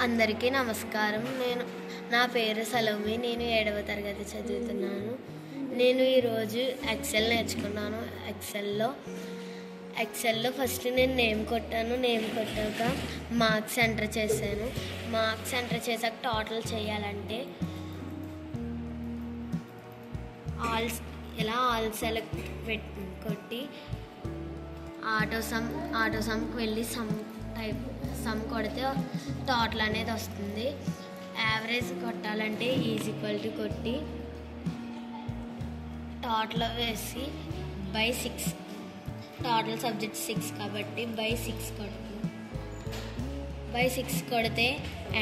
అందరికీ నమస్కారం. నా పేరు సలోమి. నేను 7వ తరగతి చదువుతున్నాను. నేను ఈరోజు ఎక్సెల్ నేర్చుకున్నాను. ఎక్సెల్లో ఫస్ట్ నేను నేమ్ కొట్టాను. నేమ్ కొట్టాక మార్క్స్ ఎంటర్ చేశాను. మార్క్స్ ఎంటర్ చేశాక టోటల్ చేయాలంటే ఆల్ సెలెక్ట్ కొట్టి ఆటో సమ్కి వెళ్ళి సమ్ కొడితే టోటల్ అనేది వస్తుంది. యావరేజ్ కొట్టాలంటే ఈజ్ కొట్టి టోటల్ వేసి బై 6, టోటల్ సబ్జెక్ట్ 6 కాబట్టి బై 6 కొడితే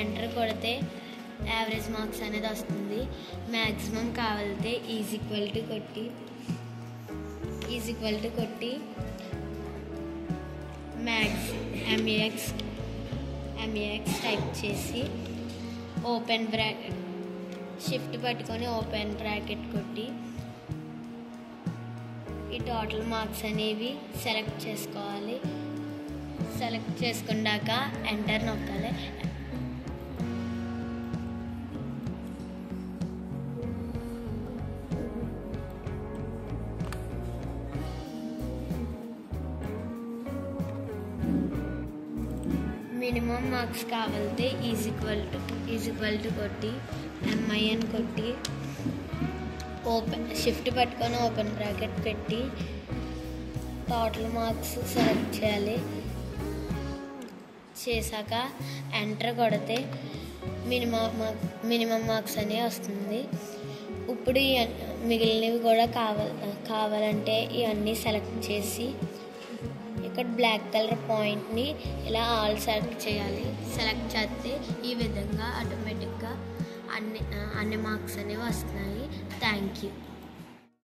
ఎంటర్ కొడితే యావరేజ్ మార్క్స్ అనేది వస్తుంది. మ్యాక్సిమం కావాలితే ఈజ్ కొట్టి MAX టైప్ చేసి ఓపెన్ బ్రాకెట్ షిఫ్ట్ పట్టుకొని ఓపెన్ బ్రాకెట్ కొట్టి ఈ టోటల్ మార్క్స్ అనేవి సెలెక్ట్ చేసుకోవాలి. సెలెక్ట్ చేసుకున్నాక ఎంటర్ నొక్కాలి. మినిమం మార్క్స్ కావాలితే ఈజ్ ఈక్వల్ టు కొట్టి MIN కొట్టి షిఫ్ట్ పట్టుకొని ఓపెన్ బ్రాకెట్ పెట్టి టోటల్ మార్క్స్ సెలెక్ట్ చేయాలి. చేశాక ఎంటర్ కొడితే మినిమం మార్క్స్ అనేవి వస్తుంది. ఇప్పుడు మిగిలినవి కూడా కావాలంటే ఇవన్నీ సెలెక్ట్ చేసి ఇక్కడ బ్లాక్ కలర్ పాయింట్ని ఇలా ఆల్ సెలెక్ట్ చేయాలి. సెలెక్ట్ చేస్తే ఈ విధంగా ఆటోమేటిక్గా అన్ని మార్క్స్ అనేవి వస్తున్నాయి. Thank you.